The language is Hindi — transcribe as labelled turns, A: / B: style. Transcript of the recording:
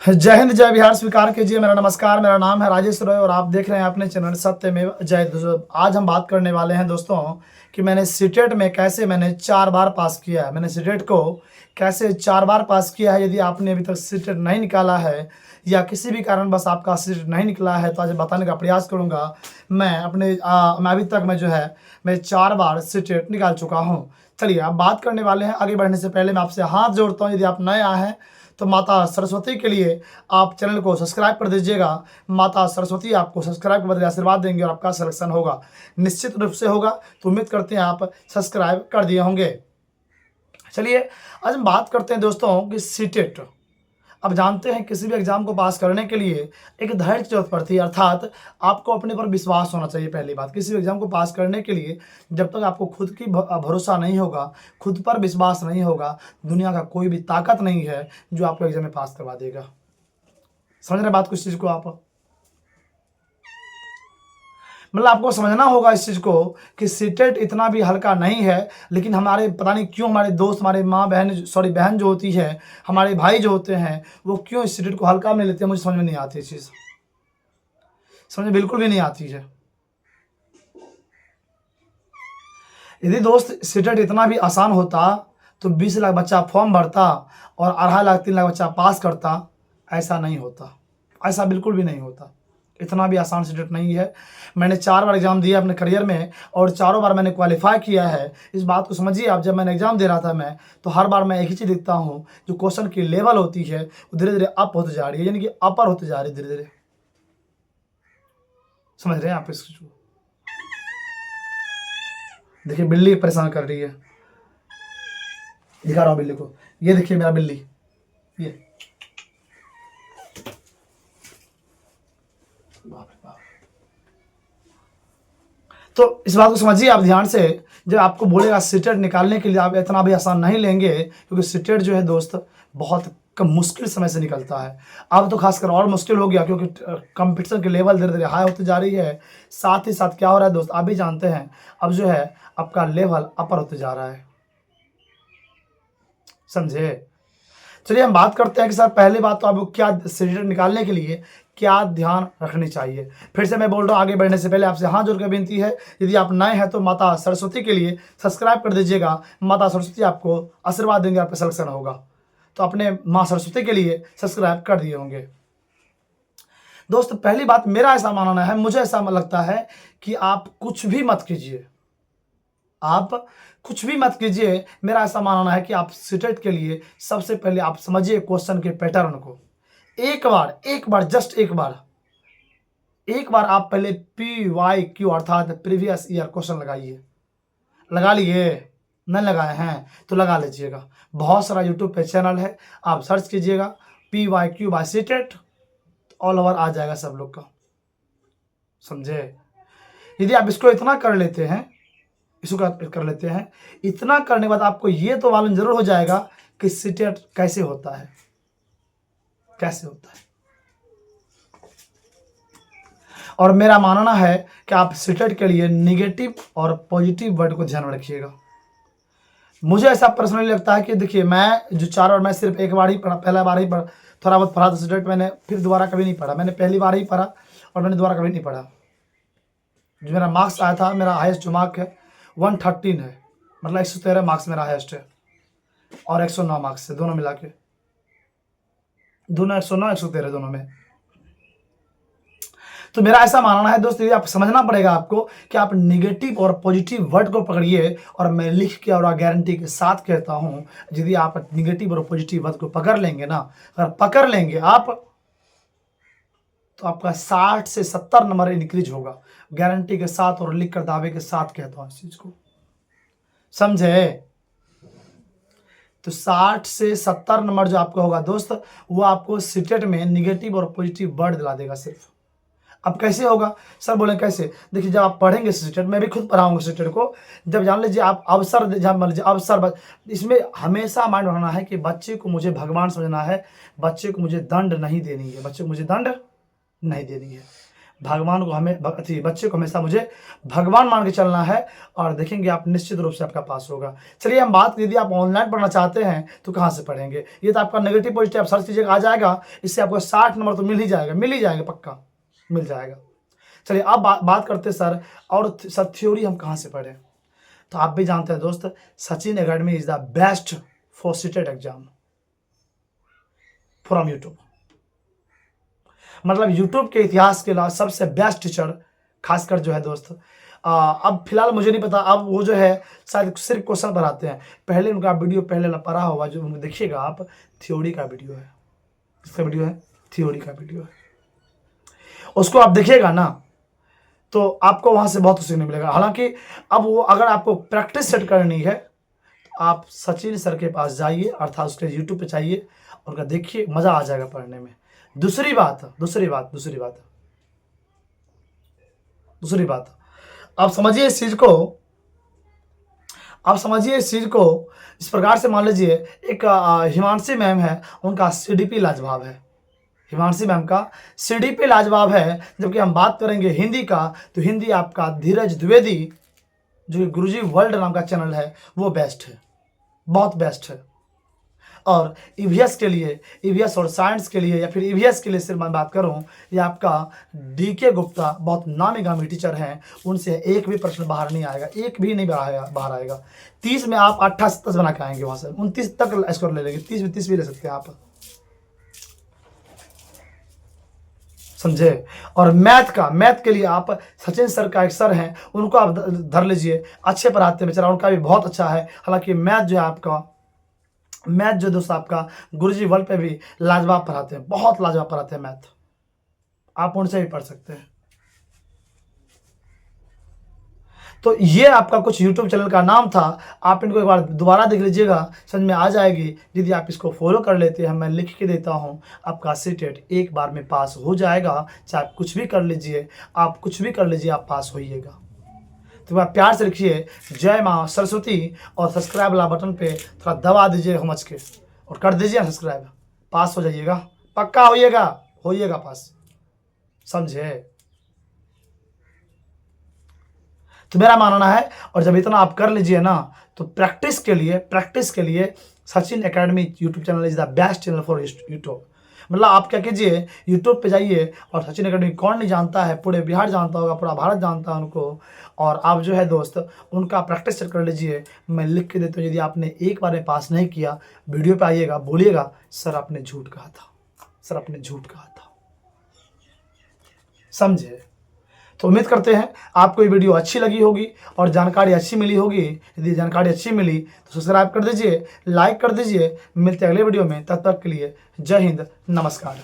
A: जय हिंद जय बिहार स्वीकार कीजिए। मेरा नमस्कार, मेरा नाम है राजेश रॉय और आप देख रहे हैं अपने चैनल सत्यमेव जयते। दोस्तों आज हम बात करने वाले हैं दोस्तों कि मैंने सीटेट में कैसे मैंने 4 बार पास किया है। मैंने सीटेट को कैसे 4 बार पास किया है। यदि आपने अभी तक सीटेट नहीं निकाला है या किसी भी कारण बस आपका सीटेट नहीं निकला है तो आज बताने का प्रयास करूँगा। मैं अभी तक मैं 4 बार सीटेट निकाल चुका हूँ। चलिए अब बात करने वाले हैं। आगे बढ़ने से पहले मैं आपसे हाथ जोड़ता हूँ, यदि आप नए आए हैं तो माता सरस्वती के लिए आप चैनल को सब्सक्राइब कर दीजिएगा। माता सरस्वती आपको सब्सक्राइब के बदले आशीर्वाद देंगे और आपका सिलेक्शन होगा, निश्चित रूप से होगा। तो उम्मीद करते हैं आप सब्सक्राइब कर दिए होंगे। चलिए आज हम बात करते हैं दोस्तों कि सीटेट। अब जानते हैं किसी भी एग्जाम को पास करने के लिए एक धैर्य की जरूरत पड़ती है, अर्थात आपको अपने पर विश्वास होना चाहिए। पहली बात, किसी भी एग्जाम को पास करने के लिए जब तक आपको खुद की भरोसा नहीं होगा, खुद पर विश्वास नहीं होगा, दुनिया का कोई भी ताकत नहीं है जो आपको एग्जाम में पास करवा देगा। समझ रहे बात कुछ चीज़ को आप? मतलब आपको समझना होगा इस चीज़ को कि सीटेट इतना भी हल्का नहीं है। लेकिन हमारे पता नहीं क्यों हमारे दोस्त, हमारे माँ बहन बहन जो होती है, हमारे भाई जो होते हैं, वो क्यों इस सीटेट को हल्का में लेते हैं, मुझे समझ में नहीं आती ये चीज़। समझ में बिल्कुल भी नहीं आती है। यदि दोस्त सीटेट इतना भी आसान होता तो 20 लाख बच्चा फॉर्म भरता और 2.5 लाख 3 लाख बच्चा पास करता। ऐसा नहीं होता, ऐसा बिल्कुल भी नहीं होता। इतना भी आसान सीटेट नहीं है। मैंने 4 बार एग्ज़ाम दिया अपने करियर में और चारों बार मैंने क्वालिफाई किया है। इस बात को समझिए आप। जब मैंने एग्ज़ाम दे रहा था तो हर बार मैं एक ही चीज़ देखता हूँ, जो क्वेश्चन की लेवल होती है वो धीरे धीरे अप होती जा रही है, यानी कि अपर होती जा रही है धीरे धीरे। समझ रहे हैं आप इस चीज़ को? देखिए बिल्ली परेशान कर रही है, दिखा रहा हूँ बिल्ली को। ये देखिए मेरा बिल्ली, ये बाप रे बाप। तो इस बात को समझिए आप ध्यान से। जब आपको बोलेगा सीटेट निकालने के लिए, आप इतना भी आसान नहीं लेंगे, क्योंकि सीटेट जो है दोस्त बहुत कम मुश्किल समय से निकलता है। अब तो खासकर और मुश्किल हो गया, क्योंकि कंपटीशन की लेवल धीरे धीरे हाई होती जा रही है। साथ ही साथ क्या हो रहा है दोस्त, आप भी जानते हैं, अब जो है आपका लेवल अपर होते जा रहा है। समझे? चलिए हम बात करते हैं कि सर पहली बात तो आपको क्या सीटेट निकालने के लिए क्या ध्यान रखनी चाहिए। फिर से मैं बोल रहा हूँ, आगे बढ़ने से पहले आपसे हाथ जोड़ कर विनती है, यदि आप नए हैं तो माता सरस्वती के लिए सब्सक्राइब कर दीजिएगा। माता सरस्वती आपको आशीर्वाद देंगे, आपका सिलेक्शन होगा। तो अपने माँ सरस्वती के लिए सब्सक्राइब कर दिए होंगे। दोस्त पहली बात, मेरा ऐसा मानना है, मुझे ऐसा लगता है कि आप कुछ भी मत कीजिए। आप कुछ भी मत कीजिए। मेरा ऐसा मानना है कि आप सीटेट के लिए सबसे पहले आप समझिए क्वेश्चन के पैटर्न को। एक बार जस्ट एक बार आप पहले PYQ अर्थात प्रीवियस ईयर क्वेश्चन लगाइए। लगा लिए? नहीं लगाए हैं तो लगा लीजिएगा। बहुत सारा यूट्यूब पे चैनल है, आप सर्च कीजिएगा PYQ by CTET, all over आ जाएगा सब लोग का। समझे? यदि आप इसको इतना कर लेते हैं, इतना करने के बाद आपको ये तो मालूम जरूर हो जाएगा कि सीटेट कैसे होता है, कैसे होता है। और मेरा मानना है कि आप सीटेट के लिए निगेटिव और पॉजिटिव वर्ड को ध्यान में रखिएगा। मुझे ऐसा पर्सनली लगता है कि देखिए, मैं जो 4 बार, मैं सिर्फ एक बार ही पढ़ा, पहला बार ही पढ़ा, थोड़ा बहुत पढ़ा था सीटेट मैंने, फिर दोबारा कभी नहीं पढ़ा। मैंने पहली बार ही पढ़ा और मैंने दोबारा कभी नहीं पढ़ा। जो मेरा मार्क्स आया था, मेरा हाईएस्ट जो मार्क है 113 है, मतलब 113 मार्क्स मेरा हाईएस्ट है, और 109 मार्क्स है, दोनों मिला के, दोनों 109 113 दोनों में। तो मेरा ऐसा मानना है दोस्त, ये आप समझना पड़ेगा आपको कि आप निगेटिव और पॉजिटिव वर्ड को पकड़िए। और मैं लिख के और गारंटी के साथ कहता हूं, यदि आप निगेटिव और पॉजिटिव वर्ड को पकड़ लेंगे ना, अगर पकड़ लेंगे आप, तो आपका 60 से 70 नंबर इंक्रीज होगा, गारंटी के साथ और लिख कर दावे के साथ कहता हूं इस चीज को। समझे? तो 60 से 70 नंबर जो आपका होगा दोस्त, वो आपको सीटेट में निगेटिव और पॉजिटिव वर्ड दिला देगा सिर्फ। अब कैसे होगा सर? बोले कैसे? देखिए, जब आप पढ़ेंगे सीटेट, मैं भी खुद पढ़ाऊंगा सीटेट को, जब जान लीजिए आप अवसर, जब मान लीजिए अवसर, इसमें हमेशा माइंड रखना है कि बच्चे को मुझे भगवान समझना है, बच्चे को मुझे दंड नहीं देनी है, बच्चे को मुझे दंड नहीं देनी है। भगवान को हमें बच्चे को हमेशा मुझे भगवान मान के चलना है, और देखेंगे आप निश्चित रूप से आपका पास होगा। चलिए हम बात, यदि आप ऑनलाइन पढ़ना चाहते हैं तो कहाँ से पढ़ेंगे? ये तो आपका नेगेटिव पॉजिटिव आप सर्च कीजिएगा, आ जाएगा। इससे आपको 60 नंबर तो मिल ही जाएगा, पक्का मिल जाएगा। चलिए अब बात करते हैं सर, और सर थ्योरी हम कहाँ से पढ़ें? तो आप भी जानते हैं दोस्त, Sachin academy is the best for CTET exam from YouTube. मतलब यूट्यूब के इतिहास के लिए सबसे बेस्ट टीचर, खासकर जो है दोस्त, अब फिलहाल मुझे नहीं पता, अब वो जो है शायद सिर्फ क्वेश्चन पढ़ाते हैं। पहले उनका वीडियो पहले पढ़ा होगा, जो देखिएगा आप, थ्योरी का वीडियो है। किसका वीडियो है? थ्योरी का वीडियो है। उसको आप देखिएगा ना तो आपको वहाँ से बहुत कुछ सीखने मिलेगा। हालांकि अब वो, अगर आपको प्रैक्टिस सेट करनी है, आप सचिन सर के पास जाइए, अर्थात उसके यूट्यूब पे चाहिए, उनका देखिए, मज़ा आ जाएगा पढ़ने में। दूसरी बात आप समझिए इस चीज़ को, इस प्रकार से मान लीजिए, एक हिमांशी मैम है, उनका सीडीपी लाजवाब है। हिमांशी मैम का सीडीपी लाजवाब है। जबकि हम बात करेंगे हिंदी का, तो हिंदी आपका धीरज द्विवेदी, जो कि गुरुजी वर्ल्ड नाम का चैनल है, वो बेस्ट है, बहुत बेस्ट है। और ईवीएस के लिए, ईवीएस और साइंस के लिए, या फिर ईवीएस के लिए सिर्फ मैं बात करूं, ये आपका डीके गुप्ता बहुत नामी गामी टीचर हैं, उनसे एक भी प्रश्न बाहर नहीं आएगा, एक भी नहीं बाहर आएगा। 30 में आप 28 बना के आएंगे, वहाँ से 29 तक स्कोर ले लेंगे, 30 में 30 भी ले सकते हैं आप, समझे। और मैथ के लिए आप सचिन सर का एक सर हैं, उनको आप धर लीजिए, अच्छे पढ़ाते हैं बेचारा, उनका भी बहुत अच्छा है। हालांकि मैथ जो दोस्त आपका गुरुजी वर्ल्ड पे भी लाजवाब पढ़ाते हैं, बहुत लाजवाब पढ़ाते हैं मैथ, आप उनसे भी पढ़ सकते हैं। तो ये आपका कुछ यूट्यूब चैनल का नाम था, आप इनको एक बार दोबारा देख लीजिएगा, समझ में आ जाएगी। यदि आप इसको फॉलो कर लेते हैं, मैं लिख के देता हूँ, आपका सीटेट एक बार में पास हो जाएगा। चाहे आप कुछ भी कर लीजिए, आप पास होइएगा। तो आप प्यार से लिखिए जय माँ सरस्वती, और सब्सक्राइब वाला बटन पे थोड़ा दबा दीजिए समझ के, और कर दीजिए सब्सक्राइब, पास हो जाइएगा, पक्का होइएगा पास, समझे। तो मेरा मानना है, और जब इतना आप कर लीजिए ना, तो प्रैक्टिस के लिए Sachin academy YouTube channel is the best channel for YouTube. मतलब आप क्या कीजिए, यूट्यूब पे जाइए, और सचिन एकेडमी कौन नहीं जानता है, पूरे बिहार जानता होगा, पूरा भारत जानता है उनको। और आप जो है दोस्त, उनका प्रैक्टिस सेट कर लीजिए, मैं लिख के देता हूँ। यदि आपने एक बार में पास नहीं किया, वीडियो पे आइएगा, बोलिएगा सर आपने झूठ कहा था, समझे। तो उम्मीद करते हैं आपको ये वीडियो अच्छी लगी होगी और जानकारी अच्छी मिली होगी। यदि जानकारी अच्छी मिली तो सब्सक्राइब कर दीजिए, लाइक कर दीजिए। मिलते हैं अगले वीडियो में, तब तक के लिए जय हिंद, नमस्कार।